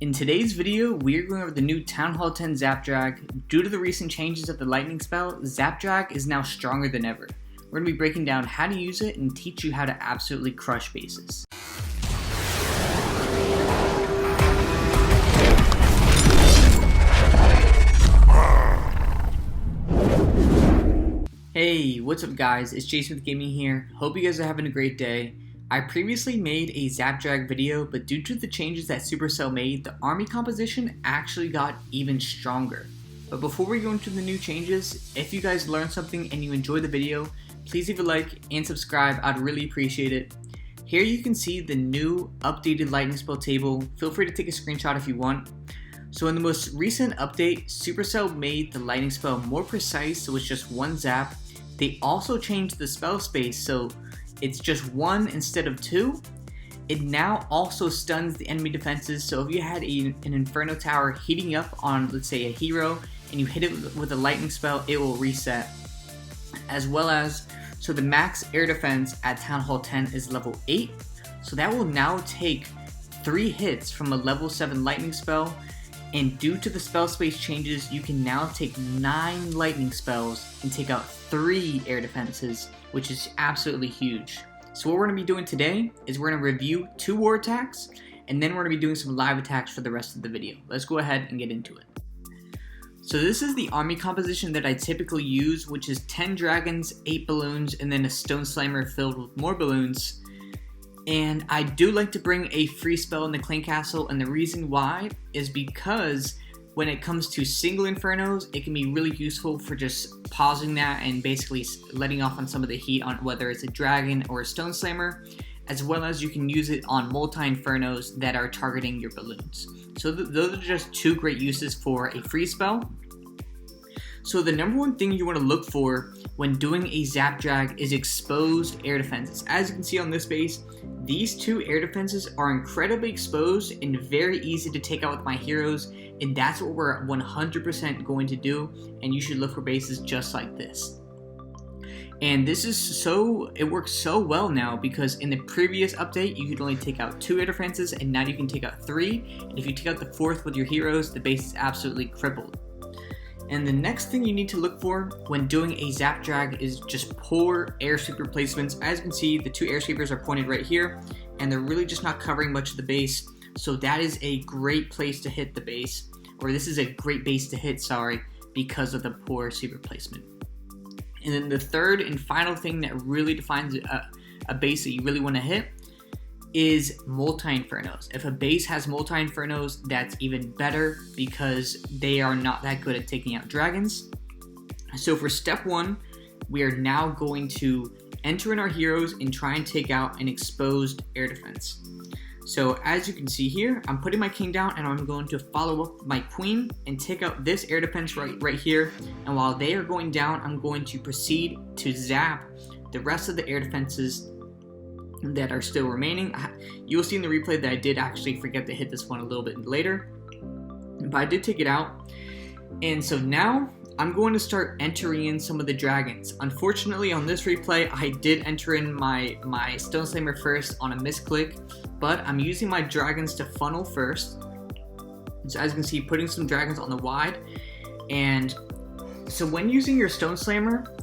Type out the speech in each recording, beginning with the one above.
In today's video, we are going over the new Town Hall 10 ZapDrag. Due to the recent changes of the lightning spell, ZapDrag is now stronger than ever. We're going to be breaking down how to use it and teach you how to absolutely crush bases. Hey, what's up guys, it's Jason with Gaming here. Hope you guys are having a great day. I previously made a ZapDrag video, but due to the changes that Supercell made, the army composition actually got even stronger. But before we go into the new changes, if you guys learned something and you enjoyed the video, please leave a like and subscribe, I'd really appreciate it. Here you can see the new updated lightning spell table. Feel free to take a screenshot if you want. So in the most recent update, Supercell made the lightning spell more precise, so it's just one zap. They also changed the spell space, so it's just one instead of two. It now also stuns the enemy defenses, so if you had an Inferno Tower heating up on, let's say, a hero, and you hit it with a lightning spell, it will reset. As well as, so the max air defense at Town Hall 10 is level 8, so that will now take 3 hits from a level 7 lightning spell, and due to the spell space changes, you can now take 9 lightning spells and take out 3 air defenses, which is absolutely huge. So what we're going to be doing today is we're going to review 2 war attacks, and then we're going to be doing some live attacks for the rest of the video. Let's go ahead and get into it. So this is the army composition that I typically use, which is 10 dragons, 8 balloons, and then a stone slammer filled with more balloons. And I do like to bring a free spell in the Clan Castle, and the reason why is because when it comes to single infernos, it can be really useful for just pausing that and basically letting off on some of the heat on whether it's a dragon or a stone slammer, as well as you can use it on multi-infernos that are targeting your balloons. So those are just 2 great uses for a free spell. So the number one thing you want to look for when doing a ZapDrag is exposed air defenses. As you can see on this base, these 2 air defenses are incredibly exposed and very easy to take out with my heroes, and that's what we're 100% going to do, and you should look for bases just like this. And this is it works so well now because in the previous update you could only take out 2 air defenses, and now you can take out 3, and if you take out the 4th with your heroes, the base is absolutely crippled. And the next thing you need to look for when doing a ZapDrag is just poor air sweeper placements. As you can see, the 2 air sweepers are pointed right here, and they're really just not covering much of the base. So that is a great place to hit the base, or this is a great base to hit, sorry, because of the poor sweeper placement. And then the third and final thing that really defines a base that you really want to hit is multi-infernos. If a base has multi-infernos, that's even better because they are not that good at taking out dragons. So for step 1, we are now going to enter in our heroes and try and take out an exposed air defense. So as you can see here, I'm putting my king down and I'm going to follow up with my queen and take out this air defense right here. And while they are going down, I'm going to proceed to zap the rest of the air defenses that are still remaining. You'll see in the replay that I did actually forget to hit this one a little bit later, but I did take it out. And so now I'm going to start entering in some of the dragons. Unfortunately on this replay I did enter in my stone slammer first on a misclick, but I'm using my dragons to funnel first. So as you can see, putting some dragons on the wide. And so when using your stone slammer,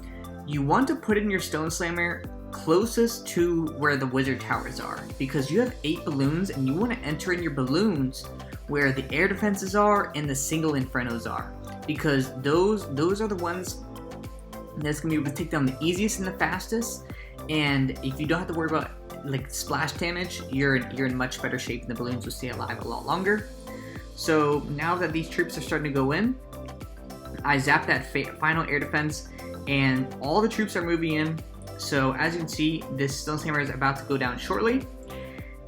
you want to put in your stone slammer closest to where the wizard towers are, because you have 8 balloons and you want to enter in your balloons where the air defenses are and the single infernos are, because those are the ones that's going to be able to take down the easiest and the fastest. And if you don't have to worry about like splash damage, you're in much better shape, and the balloons will stay alive a lot longer. So now that these troops are starting to go in, I zap that final air defense and all the troops are moving in. So as you can see, this stone slammer is about to go down shortly,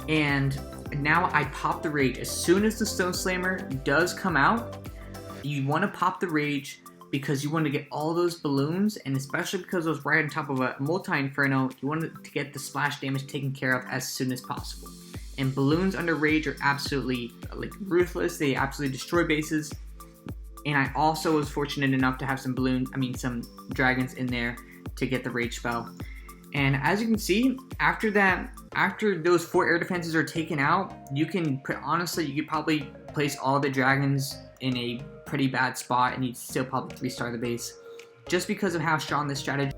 and now I pop the rage. As soon as the stone slammer does come out, you want to pop the rage because you want to get all those balloons, and especially because it was right on top of a multi-inferno, you want to get the splash damage taken care of as soon as possible. And balloons under rage are absolutely ruthless. They absolutely destroy bases. And I also was fortunate enough to have some dragons in there to get the rage spell. And as you can see, after those 4 air defenses are taken out, you could probably place all the dragons in a pretty bad spot and you'd still probably 3-star the base, just because of how strong this strategy.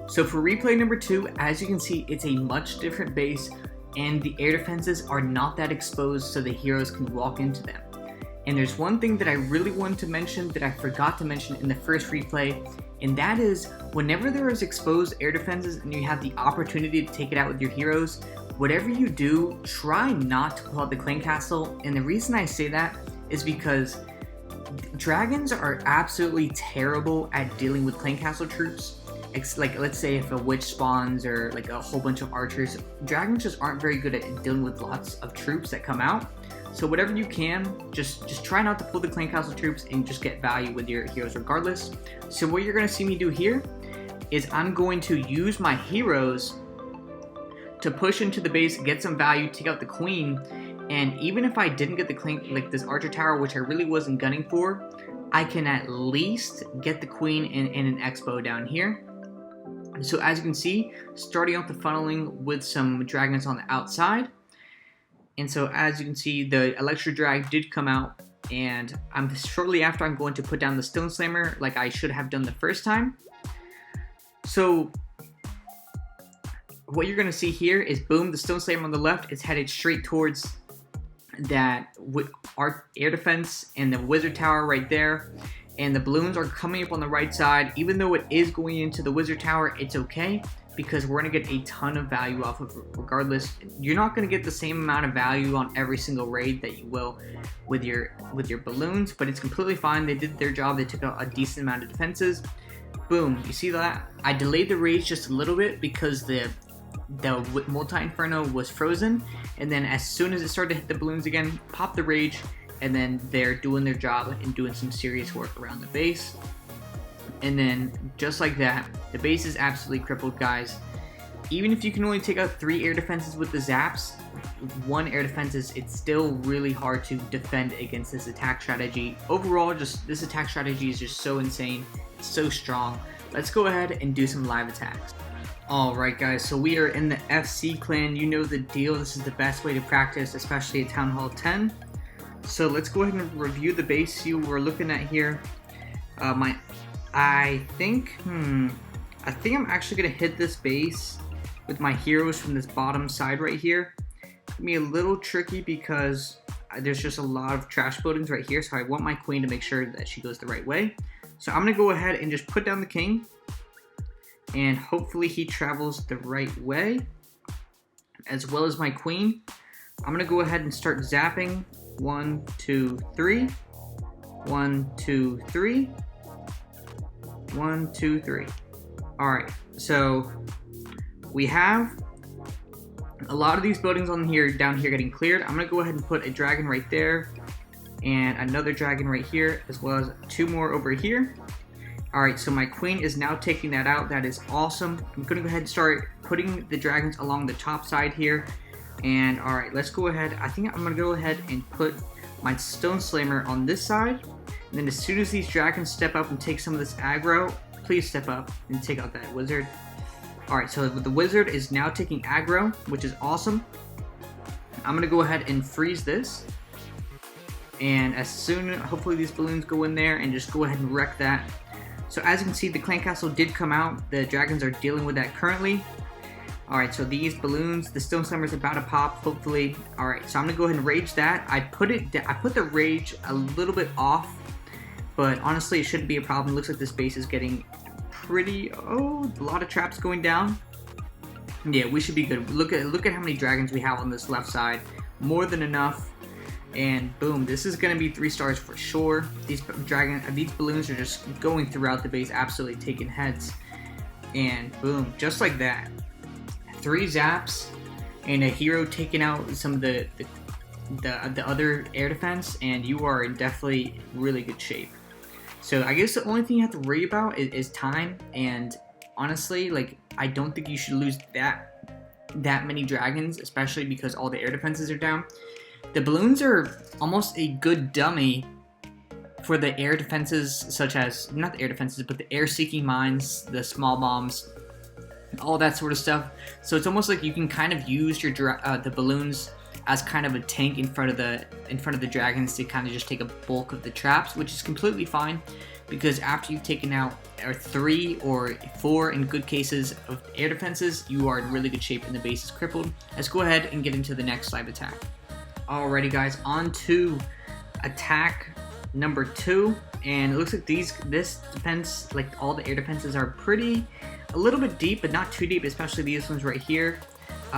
So for replay number 2, as you can see, it's a much different base, and the air defenses are not that exposed so the heroes can walk into them. And there's one thing that I really wanted to mention that I forgot to mention in the first replay, and that is whenever there is exposed air defenses and you have the opportunity to take it out with your heroes, whatever you do, try not to pull out the clan castle. And the reason I say that is because dragons are absolutely terrible at dealing with clan castle troops. It's like, let's say if a witch spawns or like a whole bunch of archers, dragons just aren't very good at dealing with lots of troops that come out. So whatever you can, just try not to pull the clan castle troops and just get value with your heroes regardless. So what you're going to see me do here is I'm going to use my heroes to push into the base, get some value, take out the queen, and even if I didn't get the clan, like this archer tower, which I really wasn't gunning for, I can at least get the queen in an expo down here. So as you can see, starting off the funneling with some dragons on the outside. And so as you can see, the electro drag did come out, and shortly after I'm going to put down the stone slammer like I should have done the first time. So what you're going to see here is, boom, the stone slammer on the left is headed straight towards that with our air defense and the wizard tower right there. And the balloons are coming up on the right side. Even though it is going into the wizard tower, it's okay, because we're going to get a ton of value off of it regardless. You're not going to get the same amount of value on every single raid that you will with your balloons, but it's completely fine. They did their job. They took out a decent amount of defenses. Boom, you see that? I delayed the rage just a little bit because the multi-inferno was frozen, and then as soon as it started to hit the balloons again, pop the rage, and then they're doing their job and doing some serious work around the base. And then just like that, the base is absolutely crippled, guys. Even if you can only take out 3 air defenses with the zaps, 1 air defense it's still really hard to defend against this attack strategy. Overall, just this attack strategy is just so insane, it's so strong. Let's go ahead and do some live attacks. Alright guys, so we are in the FC clan. You know the deal. This is the best way to practice, especially at Town Hall 10. So let's go ahead and review the base, see what we're looking at here. I think I'm actually going to hit this base with my heroes from this bottom side right here. It's going to be a little tricky because there's just a lot of trash buildings right here, so I want my queen to make sure that she goes the right way. So I'm going to go ahead and just put down the king, and hopefully he travels the right way, as well as my queen. I'm going to go ahead and start zapping. 1, 2, 3. 1, 2, 3. 1, 2, 3. Alright, so we have a lot of these buildings down here getting cleared. I'm going to go ahead and put a dragon right there, and another dragon right here, as well as 2 more over here. Alright, so my queen is now taking that out. That is awesome. I'm going to go ahead and start putting the dragons along the top side here. And alright, let's go ahead. I think I'm going to go ahead and put my stone slammer on this side. And then as soon as these dragons step up and take some of this aggro, please step up and take out that wizard. Alright, so the wizard is now taking aggro, which is awesome. I'm going to go ahead and freeze this. And as soon, hopefully these balloons go in there and just go ahead and wreck that. So as you can see, the clan castle did come out. The dragons are dealing with that currently. Alright, so these balloons, the stone slammer is about to pop, hopefully. Alright, so I'm going to go ahead and rage that. I put the rage a little bit off, but honestly, it shouldn't be a problem. It looks like this base is getting pretty, a lot of traps going down. Yeah, we should be good. Look at how many dragons we have on this left side. More than enough. And boom, this is going to be 3 stars for sure. These balloons are just going throughout the base, absolutely taking heads. And boom, just like that. 3 zaps and a hero taking out some of the other air defense, and you are in definitely really good shape. So I guess the only thing you have to worry about is time, and honestly, like, I don't think you should lose that many dragons, especially because all the air defenses are down. The balloons are almost a good dummy for the air defenses, such as, not the air defenses, but the air-seeking mines, the small bombs, all that sort of stuff. So it's almost like you can kind of use your the balloons as kind of a tank in front of the dragons to kind of just take a bulk of the traps, which is completely fine, because after you've taken out 3 or 4 in good cases of air defenses, you are in really good shape and the base is crippled. Let's go ahead and get into the next live attack. Alrighty guys, on to attack number 2, and it looks like this defense, like all the air defenses, are a little bit deep, but not too deep, especially these ones right here.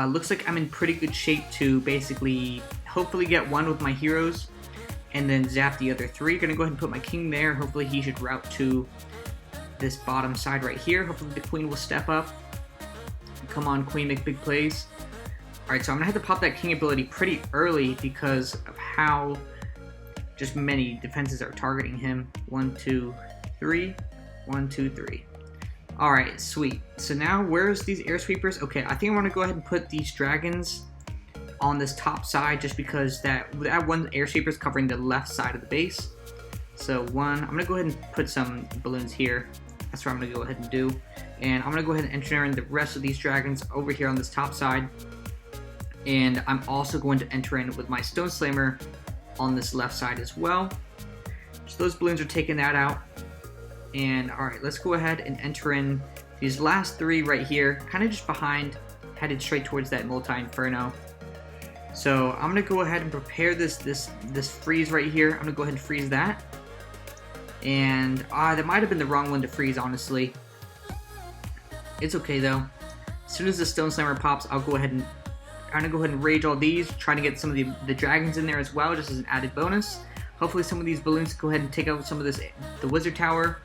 Looks like I'm in pretty good shape to basically hopefully get one with my heroes and then zap the other 3. Gonna go ahead and put my king there. Hopefully he should route to this bottom side right here. Hopefully the queen will step up. Come on, queen, make big plays. Alright, so I'm gonna have to pop that king ability pretty early because of how just many defenses are targeting him. 1, 2, 3. 1, 2, 3. Alright, sweet. So now, where's these air sweepers? Okay, I think I want to go ahead and put these dragons on this top side just because that one air sweeper is covering the left side of the base. So I'm going to go ahead and put some balloons here. That's what I'm going to go ahead and do. And I'm going to go ahead and enter in the rest of these dragons over here on this top side. And I'm also going to enter in with my Stone Slammer on this left side as well. So those balloons are taking that out. And alright, let's go ahead and enter in these last 3 right here, kind of just behind, headed straight towards that multi-inferno. So I'm going to go ahead and prepare this freeze right here. I'm going to go ahead and freeze that. And that might have been the wrong one to freeze, honestly. It's okay though. As soon as the Stone Slammer pops, I'm going to go ahead and rage all these, trying to get some of the dragons in there as well, just as an added bonus. Hopefully some of these balloons go ahead and take out some of the wizard tower.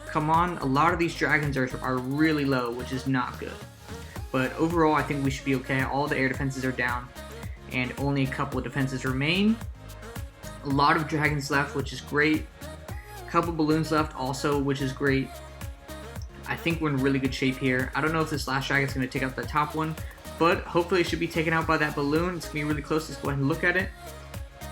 Come on, a lot of these dragons are really low, which is not good. But overall, I think we should be okay. All the air defenses are down, and only a couple of defenses remain. A lot of dragons left, which is great. A couple balloons left also, which is great. I think we're in really good shape here. I don't know if this last dragon is going to take out the top one, but hopefully it should be taken out by that balloon. It's going to be really close. Let's go ahead and look at it.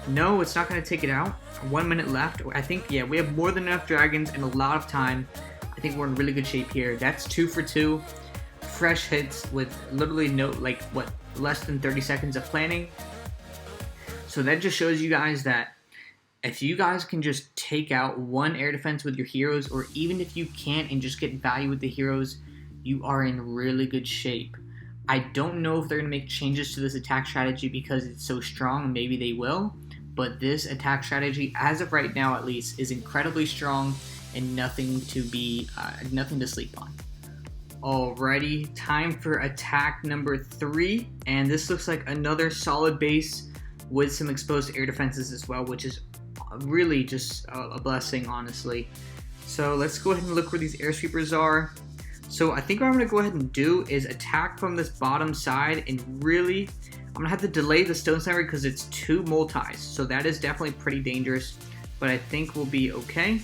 No, it's not going to take it out. 1 minute left. I think, yeah, we have more than enough dragons and a lot of time. I think we're in really good shape here. That's 2 for 2. Fresh hits with literally less than 30 seconds of planning. So that just shows you guys that if you guys can just take out one air defense with your heroes, or even if you can't and just get value with the heroes, you are in really good shape. I don't know if they're going to make changes to this attack strategy because it's so strong. Maybe they will. But this attack strategy, as of right now at least, is incredibly strong and nothing to sleep on. Alrighty, time for attack number 3, and this looks like another solid base with some exposed air defenses as well, which is really just a blessing, honestly. So let's go ahead and look where these air sweepers are. So I think what I'm going to go ahead and do is attack from this bottom side, and really I'm going to have to delay the Stone Slammer because it's 2 multis, so that is definitely pretty dangerous, but I think we'll be okay.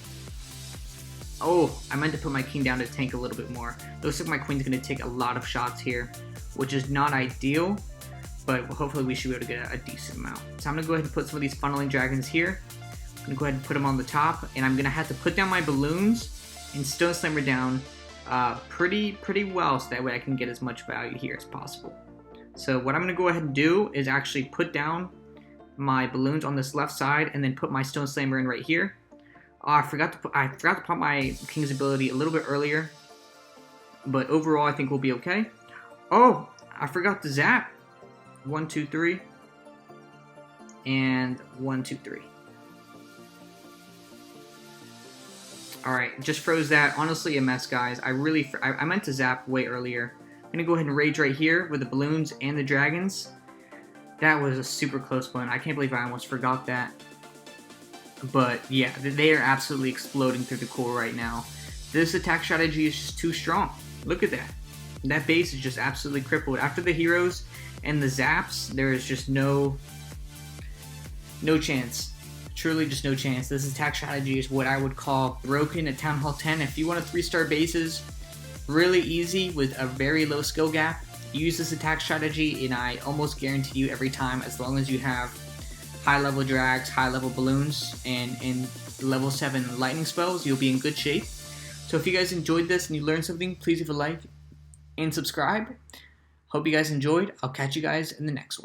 Oh, I meant to put my king down to tank a little bit more. Looks like my queen's going to take a lot of shots here, which is not ideal, but hopefully we should be able to get a decent amount. So I'm going to go ahead and put some of these funneling dragons here. I'm going to go ahead and put them on the top, and I'm going to have to put down my balloons and Stone Slammer down pretty well, so that way I can get as much value here as possible. So what I'm going to go ahead and do is actually put down my balloons on this left side and then put my Stone Slammer in right here. I forgot to pop my King's ability a little bit earlier, but overall I think we'll be okay. Oh, I forgot to zap. 1, 2, 3, and 1, 2, 3. Alright, just froze that. Honestly, a mess, guys. I meant to zap way earlier. I'm going to go ahead and rage right here with the balloons and the dragons. That was a super close one. I can't believe I almost forgot that. But yeah, they are absolutely exploding through the core right now. This attack strategy is just too strong. Look at that. That base is just absolutely crippled. After the heroes and the zaps, there is just no chance. Truly just no chance. This attack strategy is what I would call broken at Town Hall 10. If you want a 3-star bases, really easy with a very low skill gap, use this attack strategy and I almost guarantee you every time, as long as you have high level drags, high level balloons, and level 7 lightning spells, you'll be in good shape. So if you guys enjoyed this and you learned something, please leave a like and subscribe. Hope you guys enjoyed. I'll catch you guys in the next one.